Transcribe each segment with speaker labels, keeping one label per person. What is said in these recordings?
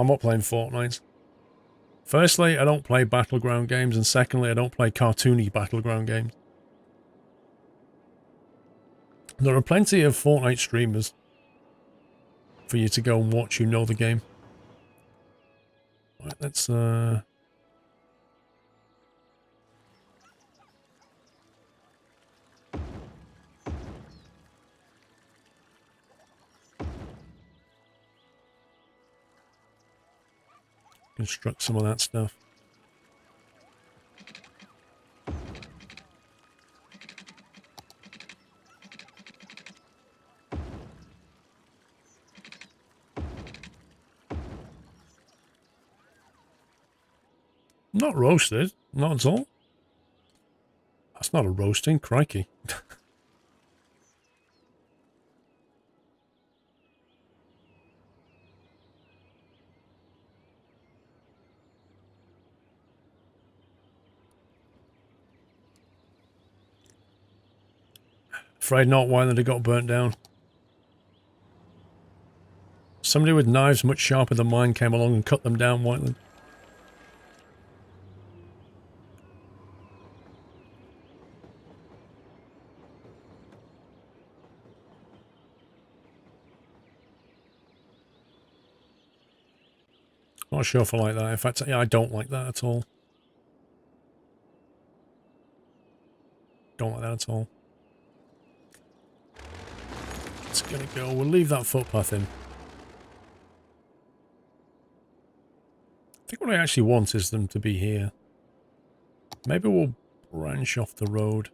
Speaker 1: I'm not playing Fortnite. Firstly, I don't play Battleground games, and secondly, I don't play cartoony Battleground games. There are plenty of Fortnite streamers for you to go and watch who know the game. Right, let's construct some of that stuff. Not roasted, not at all. That's not a roasting, crikey. Afraid not, Wyland had got burnt down. Somebody with knives much sharper than mine came along and cut them down, Wyland. Not sure if I like that. In fact, yeah, I don't like that at all. Don't like that at all. It's gonna go. We'll leave that footpath in. I think what I actually want is them to be here. Maybe we'll branch off the road.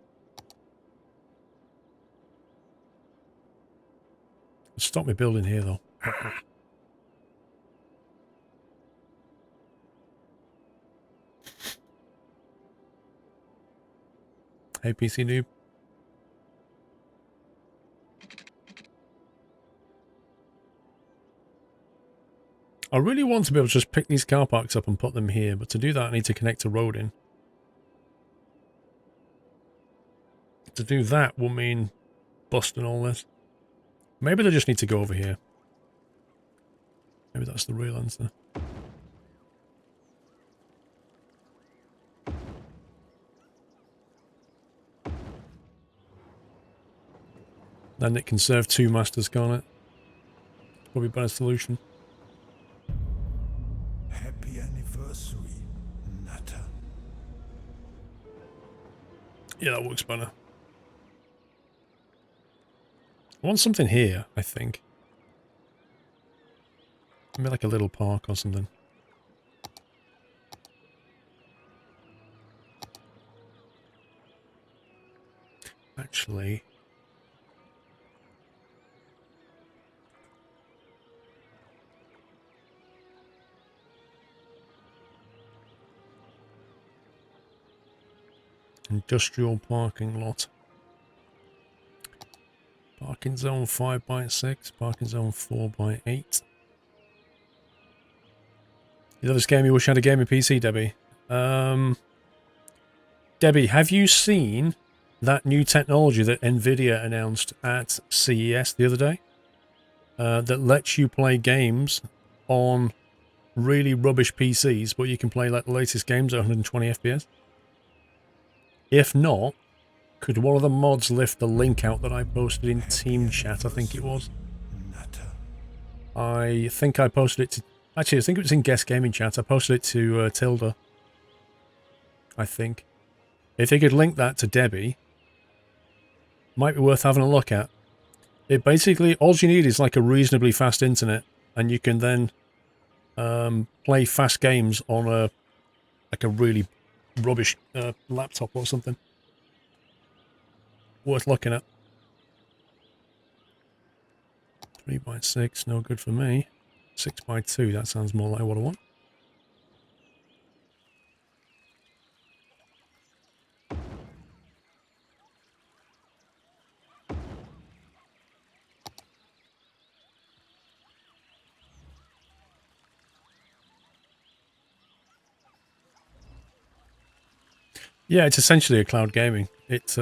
Speaker 1: Stop me building here, though. Hey, PC noob. I really want to be able to just pick these car parks up and put them here, but to do that I need to connect a road in. To do that will mean busting all this. Maybe they just need to go over here. Maybe that's the real answer. Then it can serve two masters, can't it? Probably a better solution.
Speaker 2: Happy anniversary, Natter.
Speaker 1: Yeah, that works better. I want something here, I think. Maybe like a little park or something. Actually... Industrial parking lot. Parking zone 5x6, parking zone 4x8. You love this game, you wish you had a gaming PC, Debbie? Debbie, have you seen that new technology that Nvidia announced at CES the other day? That lets you play games on really rubbish PCs, but you can play like the latest games at 120 FPS? If not, could one of the mods lift the link out that I posted in Team Chat, I think it was? I think I posted it to... Actually, I think it was in Guest Gaming Chat. I posted it to Tilda. I think. If they could link that to Debbie, might be worth having a look at. It basically, all you need is like a reasonably fast internet, and you can then play fast games on a really rubbish laptop or something. Worth looking at. 3x6, no good for me. 6x2, that sounds more like what I want. Yeah, it's essentially a cloud gaming. It's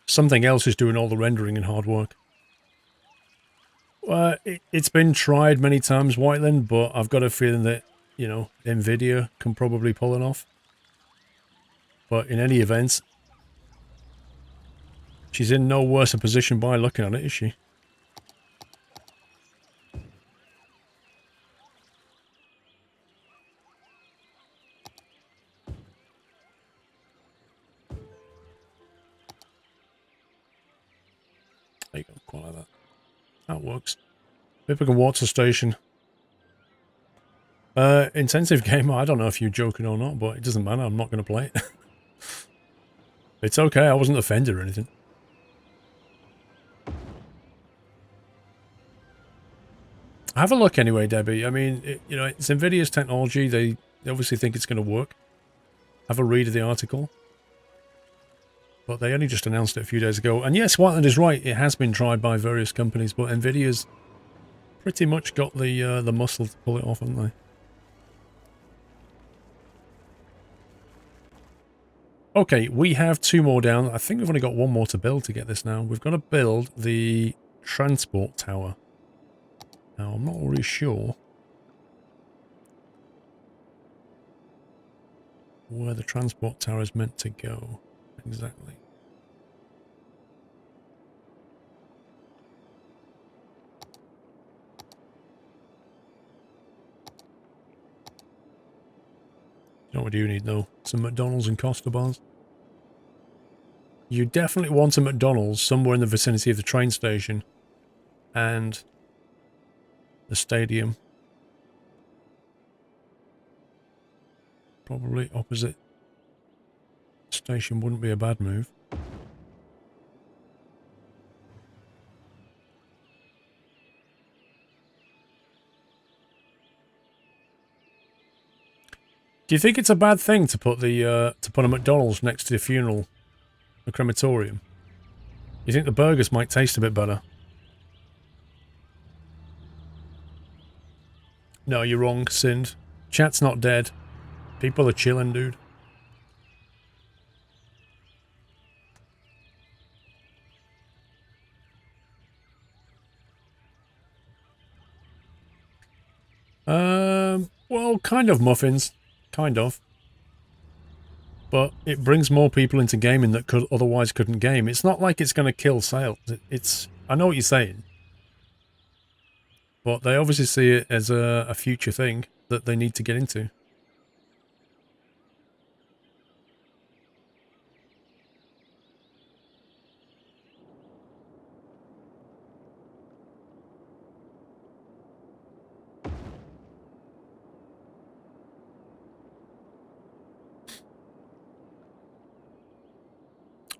Speaker 1: something else is doing all the rendering and hard work. It's been tried many times, Whiteland, but I've got a feeling that, you know, Nvidia can probably pull it off. But in any event, she's in no worse a position by looking at it, is she? There you go, quite like that. That works. Typical water station. Intensive game, I don't know if you're joking or not, but it doesn't matter, I'm not going to play it. It's okay, I wasn't offended or anything. Have a look anyway, Debbie. I mean, you know, it's Nvidia's technology. They obviously think it's going to work. Have a read of the article. But they only just announced it a few days ago. And yes, Whiteland is right. It has been tried by various companies, but Nvidia's pretty much got the muscle to pull it off, haven't they? Okay, we have 2 more down. I think we've only got 1 more to build to get this now. We've got to build the transport tower. Now, I'm not really sure where the transport tower is meant to go exactly. You know what you need though? Some McDonald's and Costa bars. You definitely want a McDonald's somewhere in the vicinity of the train station and the stadium. Probably opposite station wouldn't be a bad move. Do you think it's a bad thing to put a McDonald's next to the funeral, the crematorium? You think the burgers might taste a bit better? No, you're wrong, Sind. Chat's not dead. People are chilling, dude. Well, kind of muffins. Kind of. But it brings more people into gaming that otherwise couldn't game. It's not like it's going to kill sales. I know what you're saying. But they obviously see it as a future thing that they need to get into.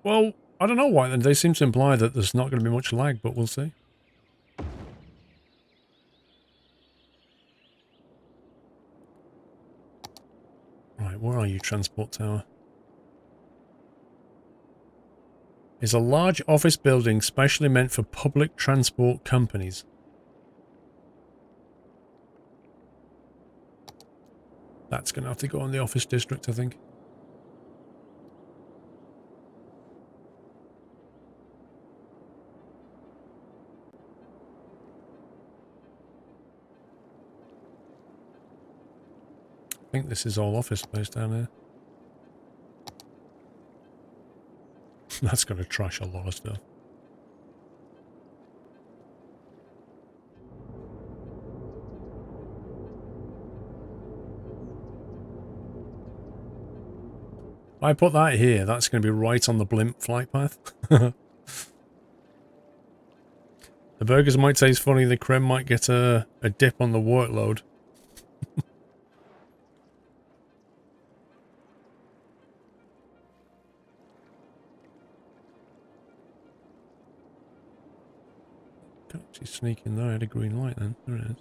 Speaker 1: Well, I don't know why then. They seem to imply that there's not going to be much lag, but we'll see. Right, where are you, transport tower? Is a large office building specially meant for public transport companies. That's going to have to go on the office district, I think. I think this is all office space down here. That's going to trash a lot of stuff. If I put that here, that's going to be right on the blimp flight path. The burgers might taste funny, the creme might get a dip on the workload. Can't actually sneak in there. I had a green light then. There it is.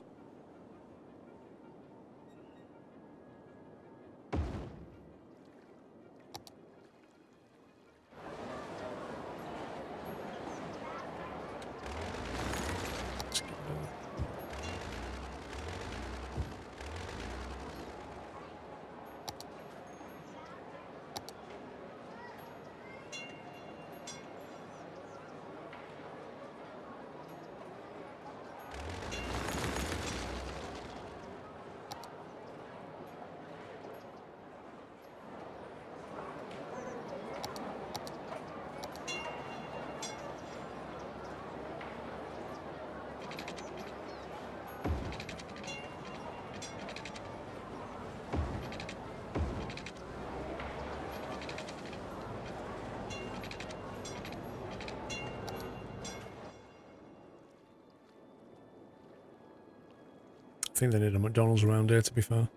Speaker 1: think they need a McDonald's around here, to be fair.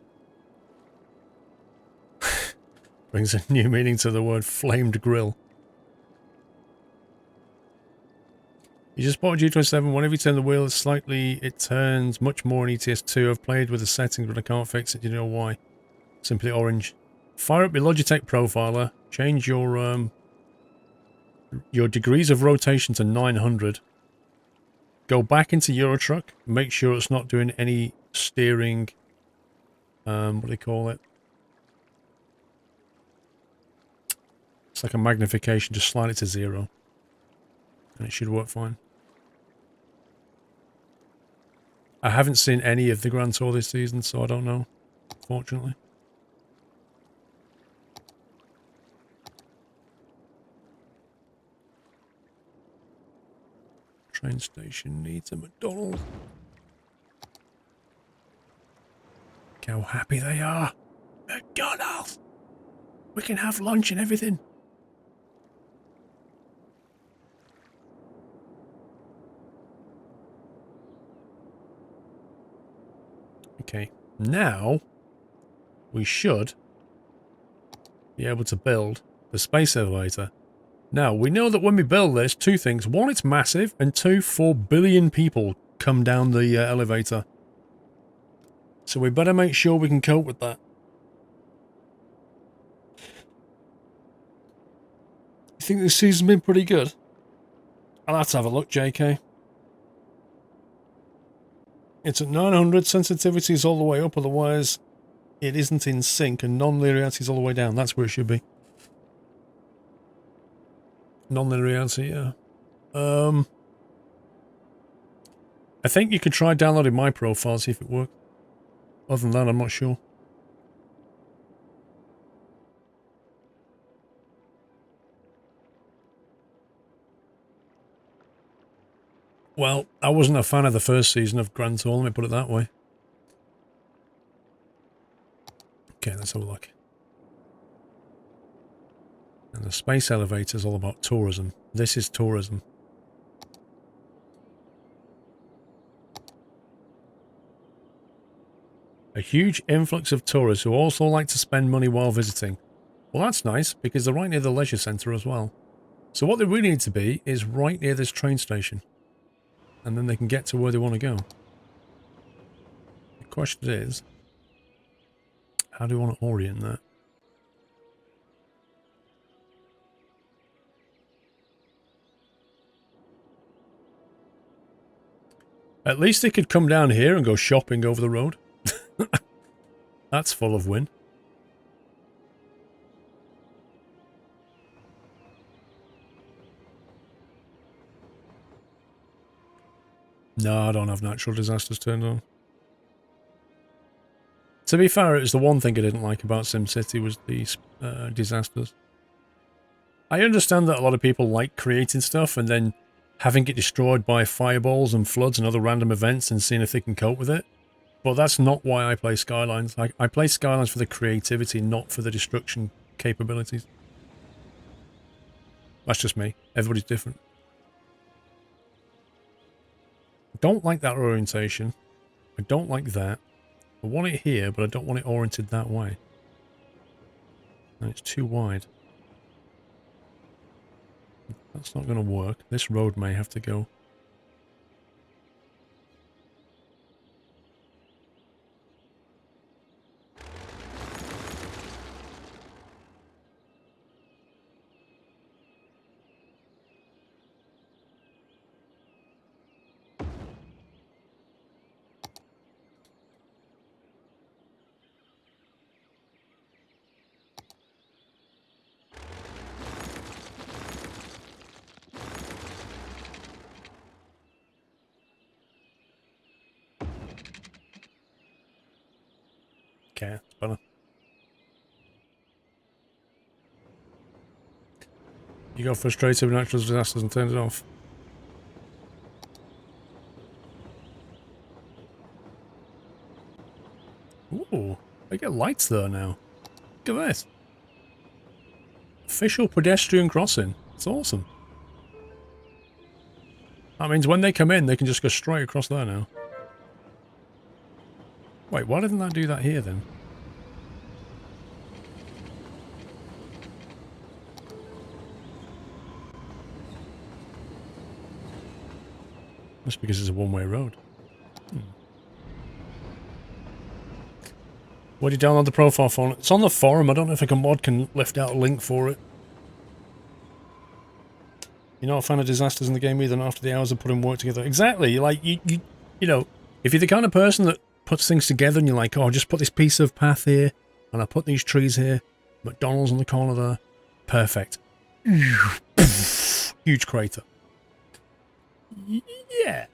Speaker 1: Brings a new meaning to the word flamed grill. You just bought a G27. Whenever you turn the wheel slightly, it turns much more in ETS2. I've played with the settings, but I can't fix it. Do you know why? Simply orange. Fire up your Logitech profiler. Change your degrees of rotation to 900. Go back into Eurotruck. Make sure it's not doing any steering. What do they call it? It's like a magnification. Just slide it to 0. And it should work fine. I haven't seen any of the Grand Tour this season, so I don't know, fortunately. Train station needs a McDonald's. Look how happy they are. McDonald's! We can have lunch and everything. Okay, now we should be able to build the space elevator. Now, we know that when we build this, two things. One, it's massive, and two, 4 billion people come down the elevator. So we better make sure we can cope with that. You think this season's been pretty good? I'll have to have a look, JK. It's at 900, sensitivity is all the way up, otherwise it isn't in sync, and non-linearity is all the way down. That's where it should be. Non-linearity, yeah. I think you could try downloading my profile, see if it works. Other than that, I'm not sure. Well, I wasn't a fan of the first season of Grand Tour, let me put it that way. Okay, let's have a look. And the space elevator is all about tourism. This is tourism. A huge influx of tourists who also like to spend money while visiting. Well, that's nice, because they're right near the leisure centre as well. So what they really need to be is right near this train station. And then they can get to where they want to go. The question is, how do you want to orient that? At least they could come down here and go shopping over the road. That's full of win. No, I don't have natural disasters turned on. To be fair, it was the one thing I didn't like about SimCity was these disasters. I understand that a lot of people like creating stuff and then having it destroyed by fireballs and floods and other random events and seeing if they can cope with it. But that's not why I play Skylines. I play Skylines for the creativity, not for the destruction capabilities. That's just me. Everybody's different. I don't like that orientation. I don't like that. I want it here, but I don't want it oriented that way. And it's too wide. That's not going to work. This road may have to go. Okay, it's better. You got frustrated with natural disasters and turned it off. Ooh, they get lights there now. Look at this. Official pedestrian crossing. It's awesome. That means when they come in, they can just go straight across there now. Wait, why didn't that do that here then? That's because it's a one-way road. Where do you download the profile phone? It's on the forum. I don't know if a mod can lift out a link for it. You're not a fan of disasters in the game either, not after the hours of putting work together. Exactly. Like, you know, if you're the kind of person that puts things together and you're like, oh, just put this piece of path here, and I put these trees here, McDonald's on the corner there, perfect. Huge crater. Yeah.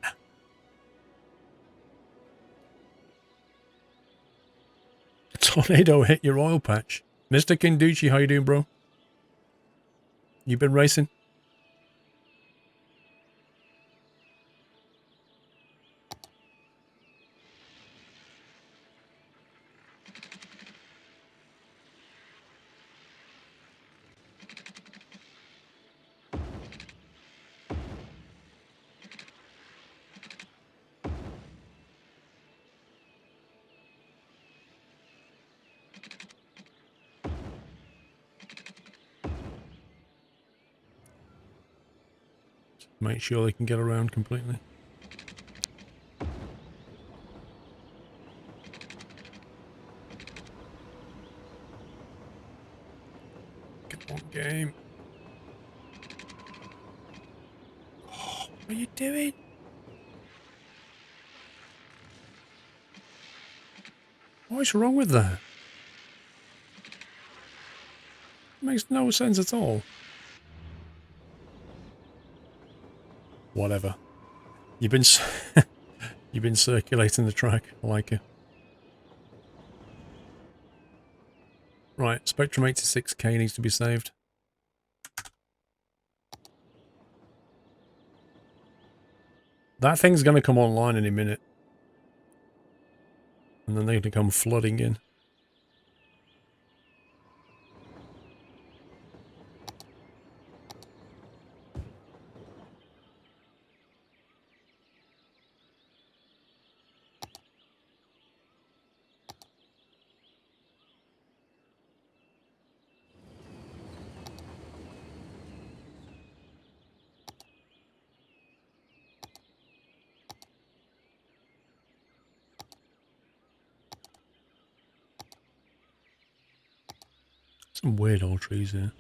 Speaker 1: A tornado hit your oil patch. Mr. Kinducci, how you doing, bro? You been racing? Make sure they can get around completely. Come on, game. Oh, what are you doing? What's wrong with that? It makes no sense at all. Whatever. You've been you've been circulating the track. I like it. Right, Spectrum 86K needs to be saved. That thing's going to come online in a minute. And then they're going to come flooding in. Some weird old trees here.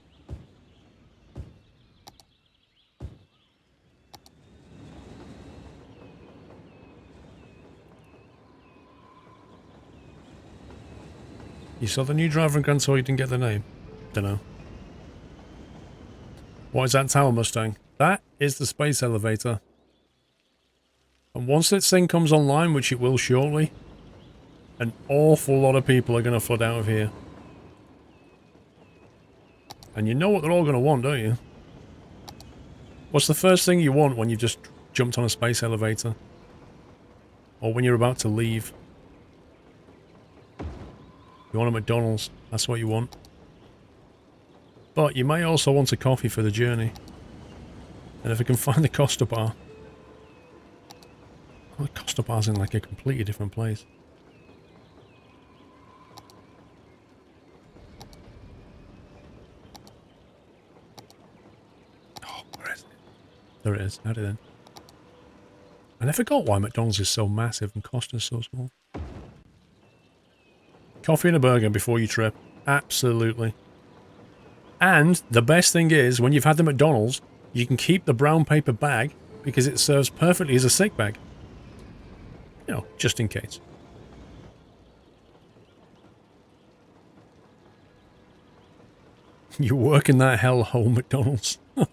Speaker 1: You saw the new driver in Gran Turismo, you didn't get the name? Dunno. What is that tower, Mustang? That is the space elevator. And once this thing comes online, which it will shortly, an awful lot of people are going to flood out of here. And you know what they're all going to want, don't you? What's the first thing you want when you've just jumped on a space elevator? Or when you're about to leave? You want a McDonald's. That's what you want. But you may also want a coffee for the journey. And if I can find the Costa bar... Well, the Costa bar's in like a completely different place. Oh, where is it? There it is. Howdy then. And I forgot why McDonald's is so massive and Costa's so small. Coffee and a burger before you trip. Absolutely. And the best thing is, when you've had the McDonald's, you can keep the brown paper bag because it serves perfectly as a sick bag. You know, just in case. You work in that hellhole, McDonald's. The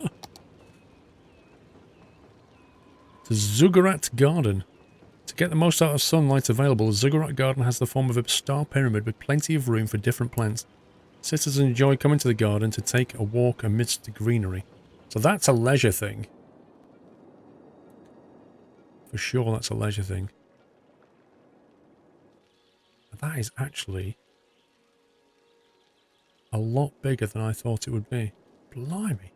Speaker 1: Zuggurat Garden. To get the most out of sunlight available, the Zuggurat Garden has the form of a star pyramid with plenty of room for different plants. Citizens enjoy coming to the garden to take a walk amidst the greenery. So that's a leisure thing. For sure that's a leisure thing. That is actually a lot bigger than I thought it would be. Blimey.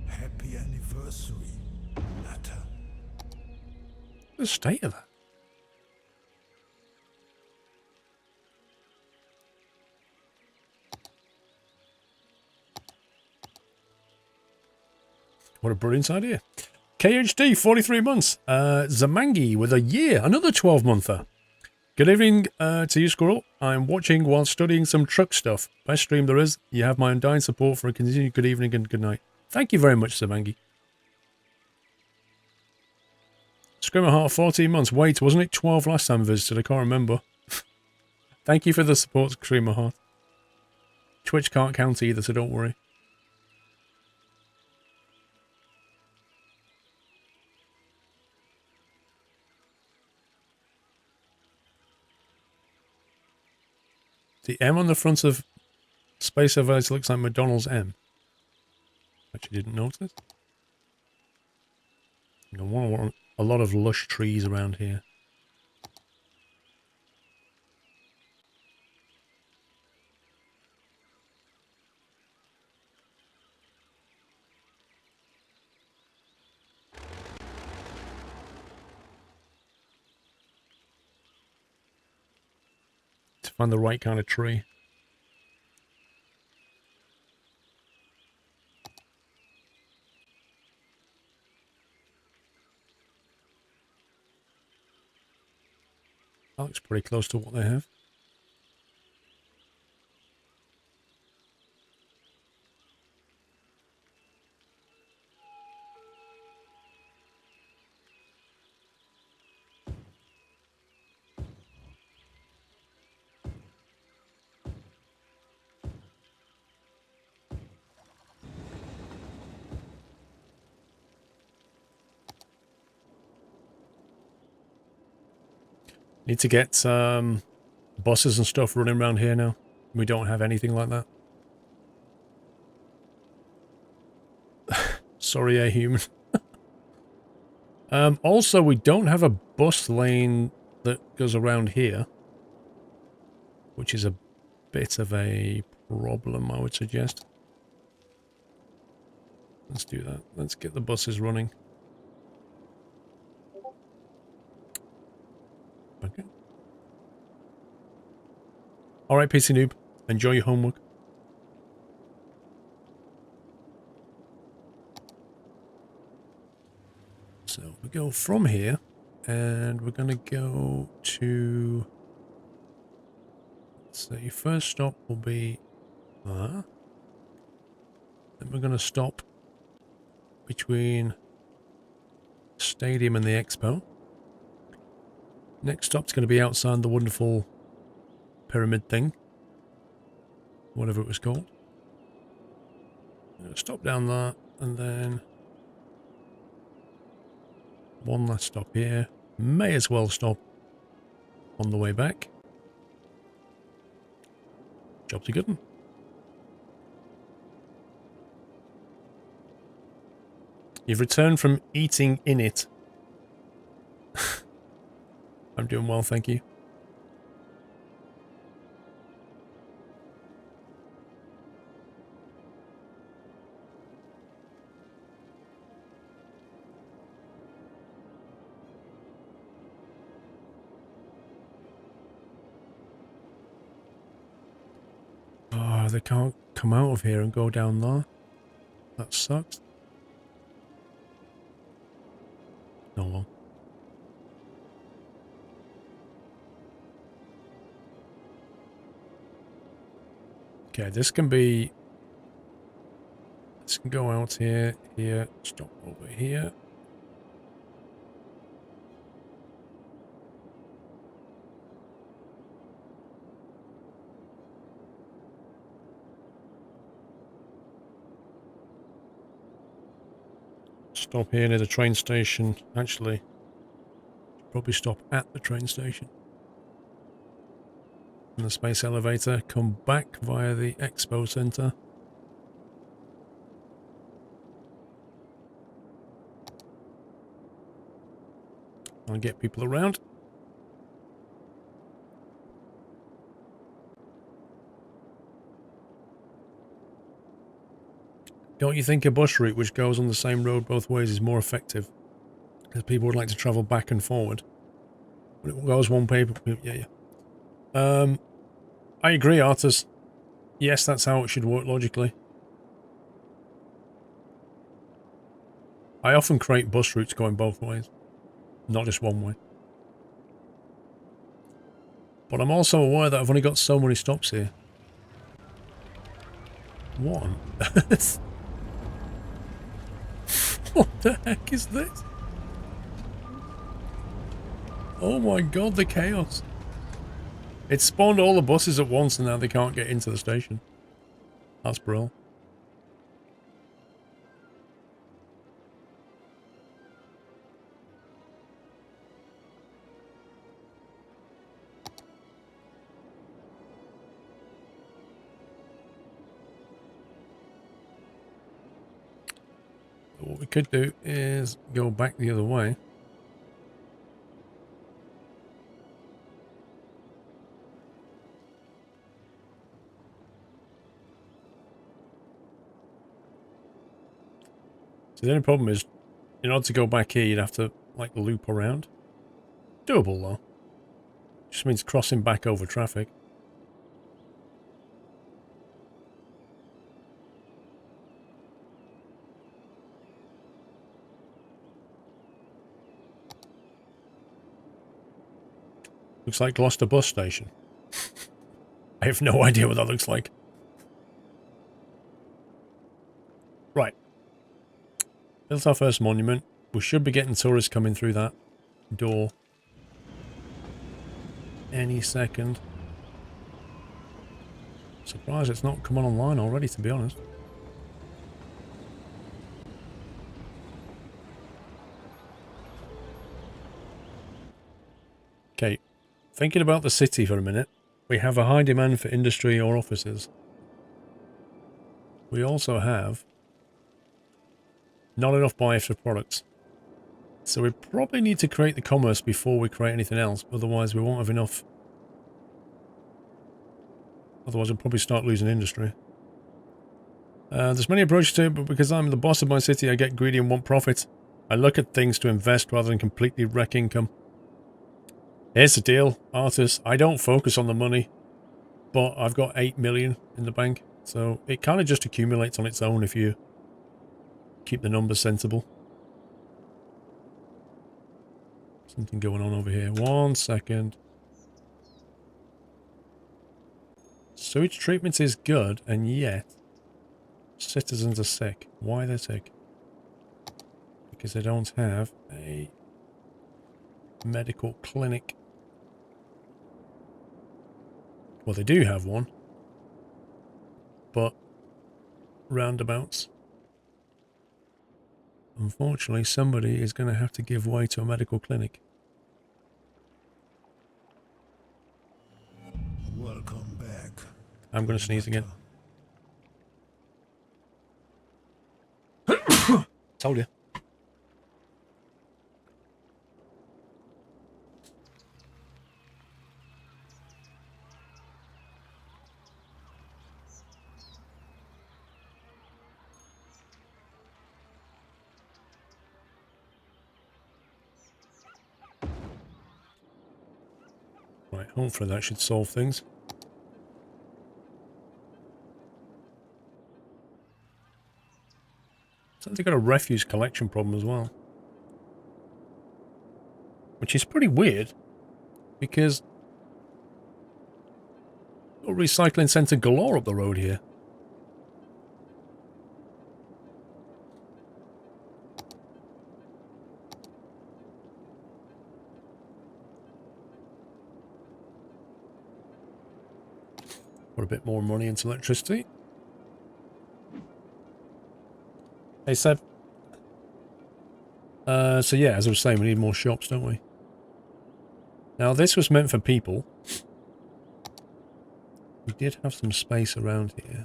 Speaker 2: Happy anniversary, Natter.
Speaker 1: The state of that. What a brilliant idea. KHD, 43 months. Zamangi with a year, another 12-monther. Good evening to you, Squirrel. I'm watching while studying some truck stuff. Best stream there is. You have my undying support for a continued good evening and good night. Thank you very much, Zamangi. Screamer Heart, 14 months. Wait, wasn't it 12 last time I visited? I can't remember. Thank you for the support, Screamer Heart. Twitch can't count either, so don't worry. The M on the front of Space Evades looks like McDonald's M. Actually didn't notice. I want a lot of lush trees around here. To find the right kind of tree. That looks pretty close to what they have. Need to get buses and stuff running around here now. We don't have anything like that. Sorry, a human. Also, we don't have a bus lane that goes around here, which is a bit of a problem, I would suggest. Let's do that. Let's get the buses running. Okay. Alright, PC Noob. Enjoy your homework. So we go from here, and we're going to go to... So your first stop will be there. Then we're going to stop between Stadium and the Expo. Next stop's going to be outside the wonderful pyramid thing. Whatever it was called. I'm going to stop down there, and then one last stop here. May as well stop on the way back. Job's a good one. You've returned from eating in it. I'm doing well, thank you. Oh, they can't come out of here and go down there. That sucks. Oh well. Okay, this can be... This can go out here, here, stop over here. Stop here near the train station. Actually, probably stop at the train station. And the space elevator. Come back via the expo center. And get people around. Don't you think a bus route which goes on the same road both ways is more effective? Because people would like to travel back and forward. But it goes one paper. Yeah. I agree, Artus. Yes, that's how it should work logically. I often create bus routes going both ways, not just one way. But I'm also aware that I've only got so many stops here. What? What the heck is this? Oh my god, the chaos. It spawned all the buses at once and now they can't get into the station. That's brilliant. What we could do is go back the other way. So the only problem is, in order to go back here, you'd have to, like, loop around. Doable, though. Just means crossing back over traffic. Looks like Gloucester bus station. I have no idea what that looks like. Right. Built our first monument. We should be getting tourists coming through that door any second. Surprised it's not come online already, to be honest. Okay, thinking about the city for a minute. We have a high demand for industry or offices. We also have not enough buyers for products. So we probably need to create the commerce before we create anything else, otherwise we won't have enough. Otherwise we'll probably start losing industry. There's many approaches to it, but because I'm the boss of my city, I get greedy and want profit. I look at things to invest rather than completely wreck income. Here's the deal, Artus. I don't focus on the money, but I've got 8 million in the bank, so it kind of just accumulates on its own if you keep the numbers sensible. Something going on over here. 1 second. Sewage treatment is good, and yet citizens are sick. Why are they sick? Because they don't have a medical clinic. Well, they do have one, but roundabouts. Unfortunately, somebody is going to have to give way to a medical clinic.
Speaker 2: Welcome back.
Speaker 1: I'm going to sneeze again. Told you. Right, hopefully that should solve things. Sounds like they've got a refuse collection problem as well. Which is pretty weird, because got a recycling centre galore up the road here. Put a bit more money into electricity. Hey, Seb. So yeah, as I was saying, we need more shops, don't we? Now, this was meant for people. We did have some space around here.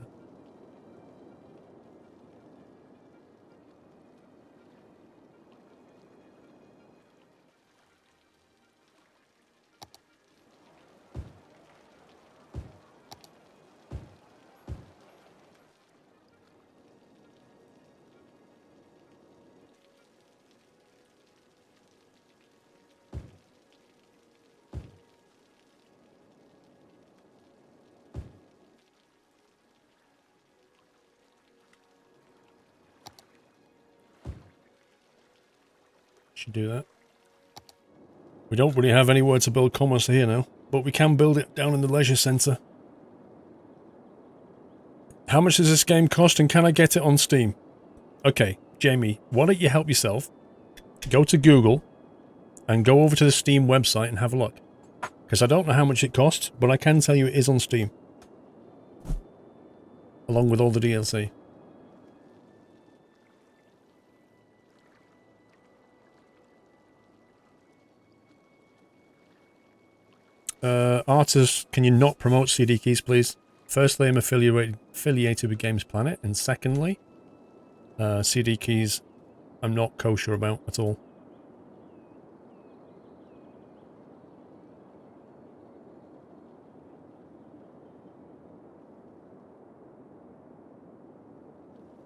Speaker 1: Should do that. We don't really have anywhere to build commerce here now, but we can build it down in the leisure centre. How much does this game cost and can I get it on Steam? Okay, Jamie, why don't you help yourself? Go to Google and go over to the Steam website and have a look. Because I don't know how much it costs, but I can tell you it is on Steam. Along with all the DLC. Artists, can you not promote CD keys, please? Firstly, I'm affiliated with Games Planet, and secondly, CD keys I'm not kosher about at all.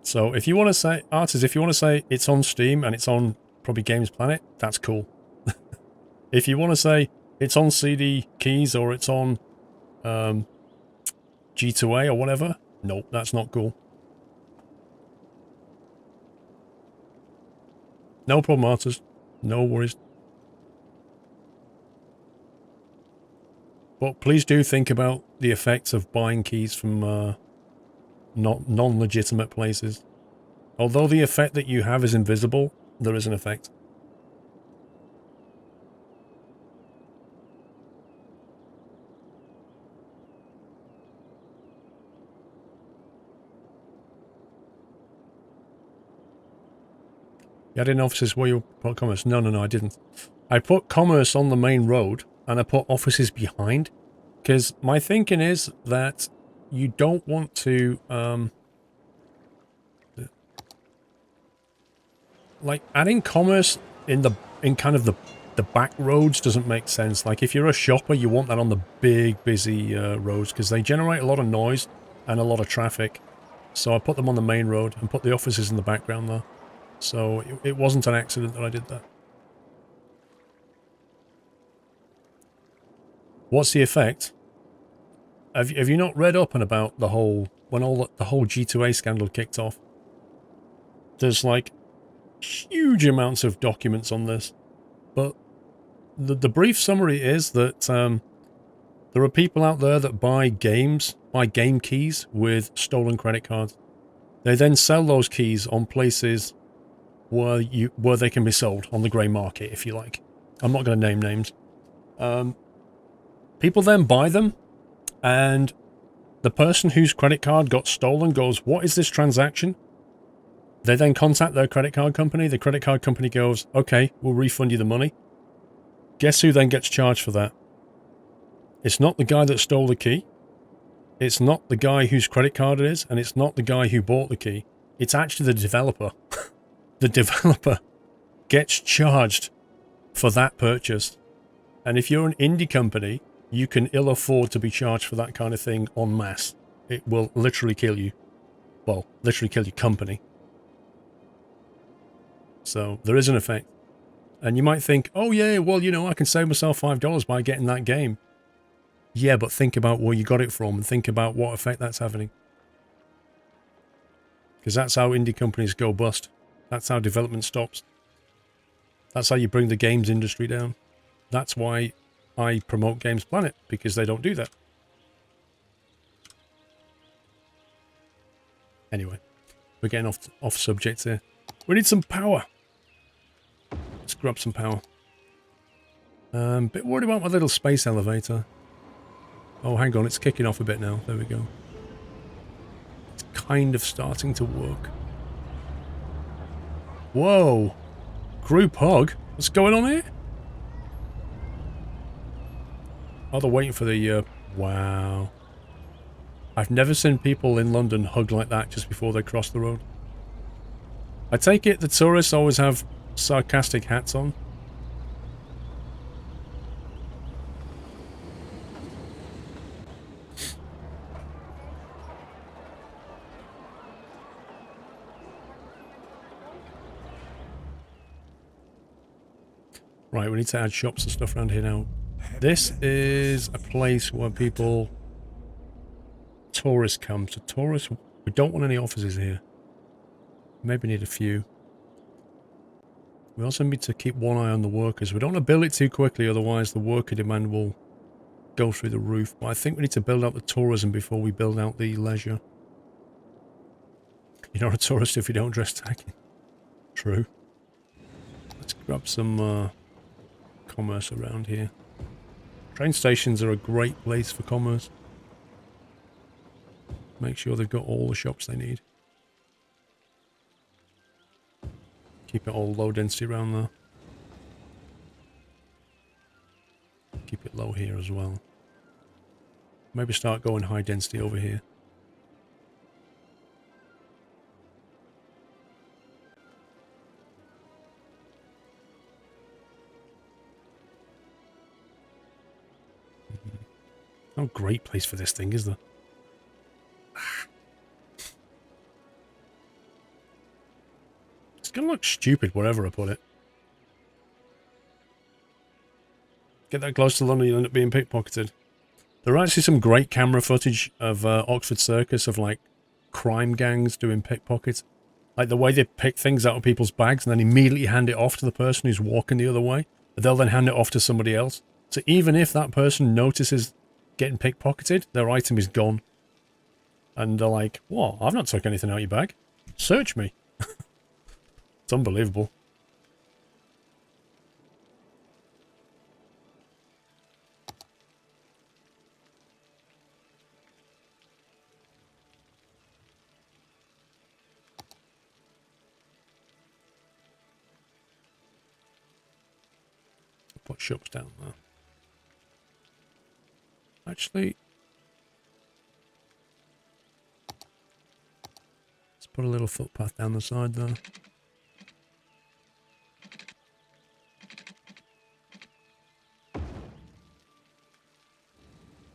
Speaker 1: So if you want to say, artists, if you want to say it's on Steam and it's on probably Games Planet, that's cool. If you want to say it's on CD keys or it's on G2A or whatever, nope, that's not cool. No problem, artists. No worries. But please do think about the effects of buying keys from non-legitimate places. Although the effect that you have is invisible, there is an effect. You had in offices where you put commerce? No, I didn't. I put commerce on the main road and I put offices behind. Because my thinking is that you don't want to, like, adding commerce in kind of the back roads doesn't make sense. Like, if you're a shopper, you want that on the big, busy roads, because they generate a lot of noise and a lot of traffic. So I put them on the main road and put the offices in the background there. So it wasn't an accident that I did that. What's the effect? Have you not read up and about the whole, when the whole G2A scandal kicked off? There's like huge amounts of documents on this, but the brief summary is that there are people out there that buy game keys with stolen credit cards. They then sell those keys on places where they can be sold on the grey market, if you like. I'm not going to name names. People then buy them, and the person whose credit card got stolen goes, "What is this transaction?" They then contact their credit card company. The credit card company goes, "Okay, we'll refund you the money." Guess who then gets charged for that? It's not the guy that stole the key. It's not the guy whose credit card it is, and it's not the guy who bought the key. It's actually the developer. The developer gets charged for that purchase. And if you're an indie company, you can ill afford to be charged for that kind of thing en masse. It will literally kill you. Well, literally kill your company. So there is an effect. And you might think, oh yeah, well, you know, I can save myself $5 by getting that game. Yeah, but think about where you got it from and think about what effect that's having. Because that's how indie companies go bust. That's how development stops. That's how you bring the games industry down. That's why I promote Games Planet, because they don't do that. Anyway, we're getting off subject here. We need some power. Let's grab some power. Bit worried about my little space elevator. Oh, hang on, it's kicking off a bit now. There we go. It's kind of starting to work. Whoa! Group hug? What's going on here? Oh, they're waiting for the, wow. I've never seen people in London hug like that just before they cross the road. I take it the tourists always have sarcastic hats on. Right, we need to add shops and stuff around here now. This is a place where tourists come. So tourists, we don't want any offices here. Maybe need a few. We also need to keep one eye on the workers. We don't want to build it too quickly, otherwise the worker demand will go through the roof. But I think we need to build out the tourism before we build out the leisure. You're not a tourist if you don't dress tacky. True. Let's grab some commerce around here. Train stations are a great place for commerce. Make sure they've got all the shops they need. Keep it all low density around there. Keep it low here as well. Maybe start going high density over here. No great place for this thing, is there? It's gonna look stupid wherever I put it. Get that close to London, you'll end up being pickpocketed. There are actually some great camera footage of Oxford Circus of like crime gangs doing pickpockets. Like the way they pick things out of people's bags and then immediately hand it off to the person who's walking the other way. They'll then hand it off to somebody else. So even if that person notices getting pickpocketed, their item is gone. And they're like, what? I've not took anything out of your bag. Search me. It's unbelievable. Put shops down there. Actually, let's put a little footpath down the side there.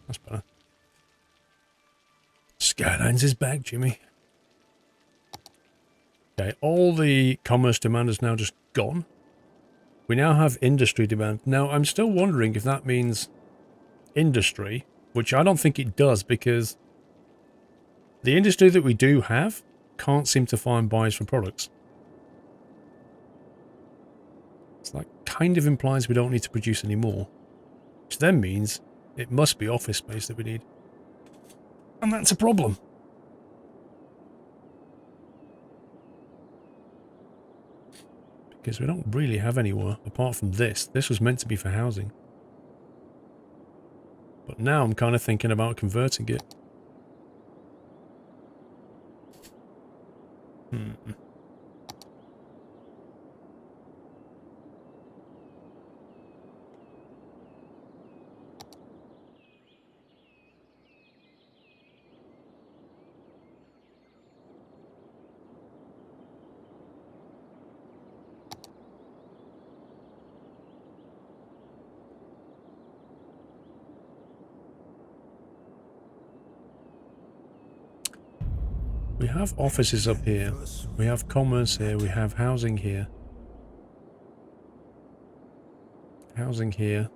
Speaker 1: That's better. Skylines is back, Jimmy. Okay, all the commerce demand is now just gone. We now have industry demand. Now, I'm still wondering if that means industry, which I don't think it does, because the industry that we do have can't seem to find buyers for products. So that kind of implies we don't need to produce any more, which then means it must be office space that we need. And that's a problem. Because we don't really have anywhere apart from this. This was meant to be for housing. But now I'm kind of thinking about converting it. We have offices up here. We have commerce here. We have housing here. Housing here.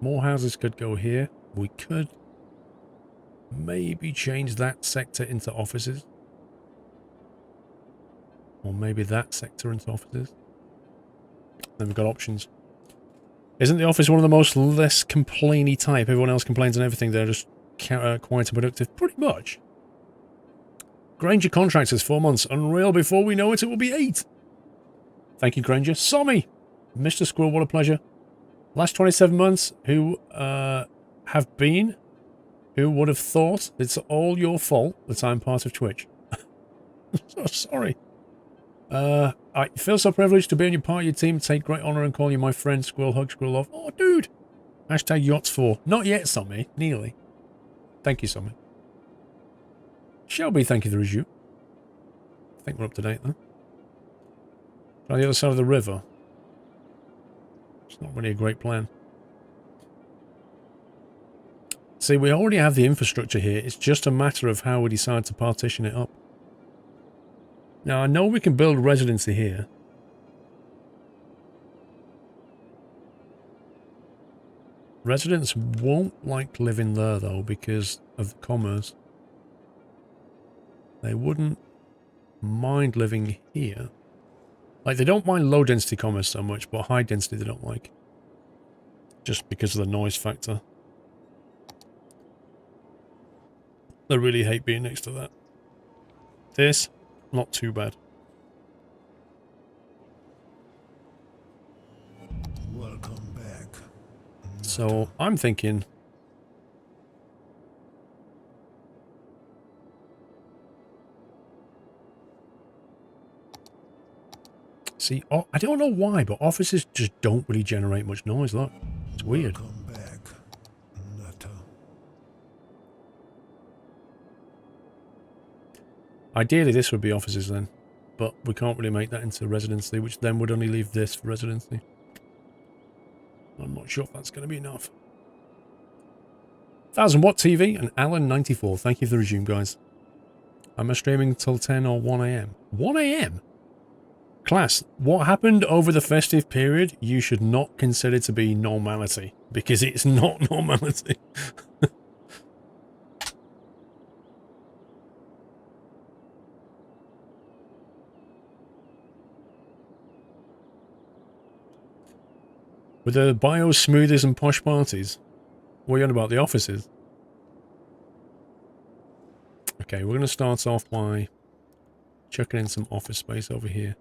Speaker 1: More houses could go here. We could maybe change that sector into offices. Or maybe that sector into offices. Then we've got options. Isn't the office one of the most less complainy type? Everyone else complains on everything. They're just quite productive. Pretty much. Granger contractors, 4 months. Unreal. Before we know it, it will be 8. Thank you, Granger. Sommy! Mr. Squirrel, what a pleasure. Last 27 months, who have been? Who would have thought? It's all your fault that I'm part of Twitch. So sorry. I feel so privileged to be on your part of your team. Take great honor in calling you my friend. Squirrel hug, squirrel love. Oh, dude! Hashtag yachts for. Not yet, Sommy. Nearly. Thank you, Sommy. Shelby, thank you for the review. I think we're up to date then. On the other side of the river. It's not really a great plan. See, we already have the infrastructure here. It's just a matter of how we decide to partition it up. Now, I know we can build residency here. Residents won't like living there, though, because of the commerce. They wouldn't mind living here. Like, they don't mind low density commerce so much, but high density they don't like. Just because of the noise factor. They really hate being next to that. This, not too bad.
Speaker 2: Welcome back.
Speaker 1: So, I'm thinking... See, oh, I don't know why, but offices just don't really generate much noise, look. It's weird.
Speaker 2: Welcome back. Nutter.
Speaker 1: Ideally, this would be offices then. But we can't really make that into residency, which then would only leave this for residency. I'm not sure if that's going to be enough. 1000-watt TV and Alan94. Thank you for the resume, guys. Am I streaming till 10 or 1 AM? 1 AM? Class, what happened over the festive period, you should not consider to be normality. Because it's not normality. With the bio smoothies and posh parties. What are you on about? The offices? Okay, we're going to start off by chucking in some office space over here.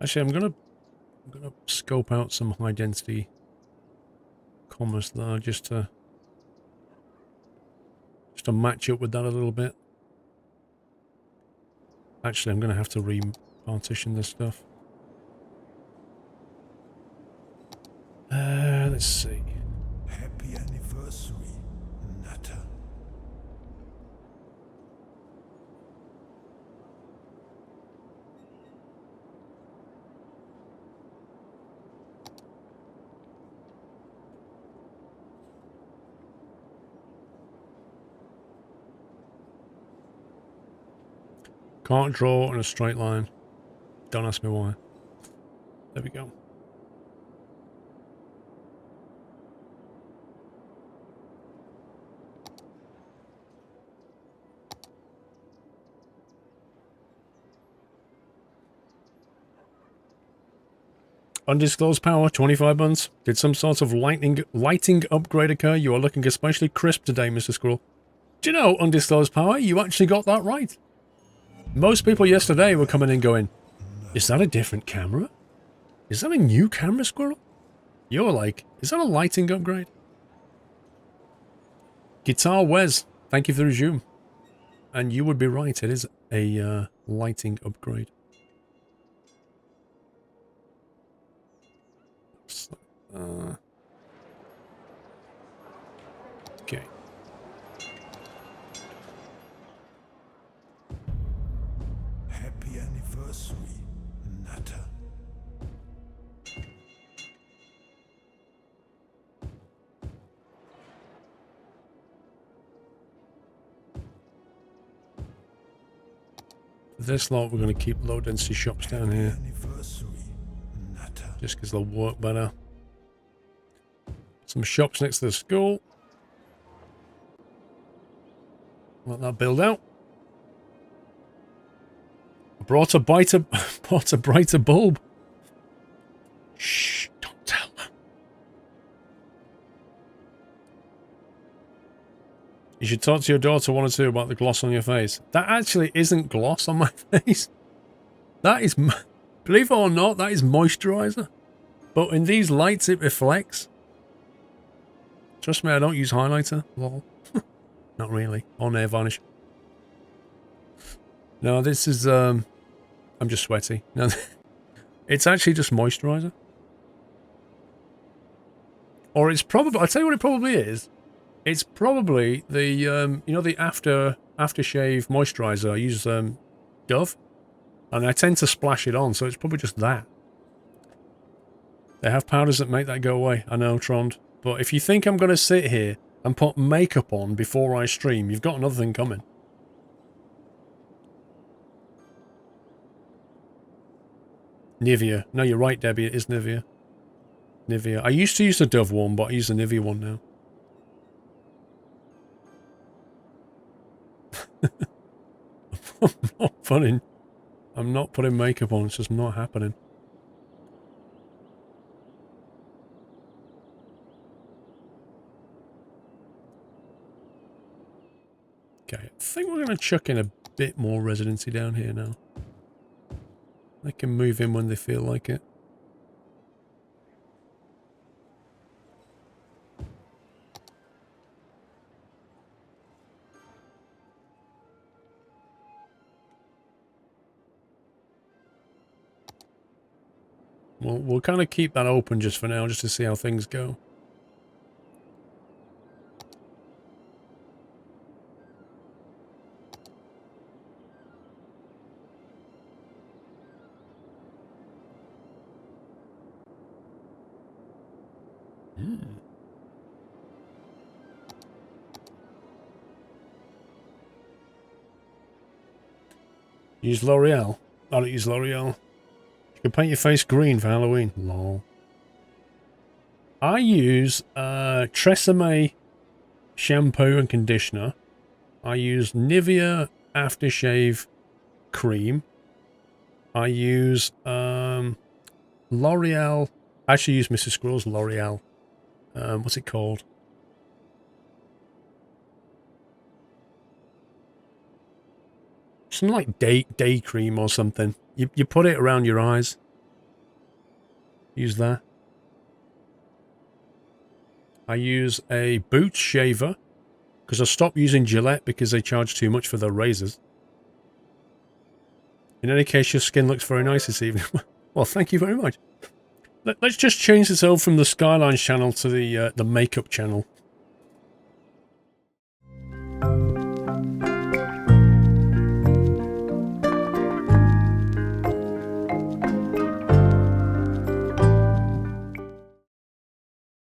Speaker 1: Actually, I'm gonna scope out some high density commerce there just to match up with that a little bit. Actually, I'm gonna have to re-partition this stuff. Let's see.
Speaker 2: Happy anniversary, Nutter.
Speaker 1: Can't draw in a straight line. Don't ask me why. There we go. Undisclosed power, 25 months. Did some sort of lighting upgrade occur? You are looking especially crisp today, Mr. Squirrel. Do you know, undisclosed power, you actually got that right. Most people yesterday were coming in going, is that a different camera? Is that a new camera, Squirrel? You're like, is that a lighting upgrade? Guitar Wes, thank you for the resume. And you would be right, it is a lighting upgrade. Okay.
Speaker 2: Happy anniversary, Nutter.
Speaker 1: This lot, we're going to keep low density shops down here. Just because they'll work better. Some shops next to the school. Let that build out. Brought a brighter bulb. Shh, don't tell them. You should talk to your daughter 1 or 2 about the gloss on your face. That actually isn't gloss on my face. That is, believe it or not, that is moisturizer. But in these lights, it reflects. Trust me, I don't use highlighter. Lol. Not really. On air varnish. No, this is, I'm just sweaty. No, it's actually just moisturizer. Or it's probably, I'll tell you what it probably is. It's probably the, you know, the aftershave moisturizer. I use Dove. And I tend to splash it on, so it's probably just that. They have powders that make that go away. I know, Trond. But if you think I'm going to sit here and put makeup on before I stream, you've got another thing coming. Nivea. No, you're right, Debbie. It is Nivea. Nivea. I used to use the Dove one, but I use the Nivea one now. I'm not putting makeup on. It's just not happening. Okay, I think we're going to chuck in a bit more residency down here now. They can move in when they feel like it. We'll kind of keep that open just for now, just to see how things go. Use L'Oreal. I don't use L'Oreal. You can paint your face green for Halloween. Lol. I use Tresemme shampoo and conditioner. I use Nivea aftershave cream. I use L'Oreal. I actually use Mrs. Squirrel's L'Oreal. What's it called? Something like day cream or something. You put it around your eyes. Use that. I use a Boots shaver because I stopped using Gillette because they charge too much for their razors. In any case, your skin looks very nice this evening. Well, thank you very much. Let's just change this over from the Skylines channel to the makeup channel.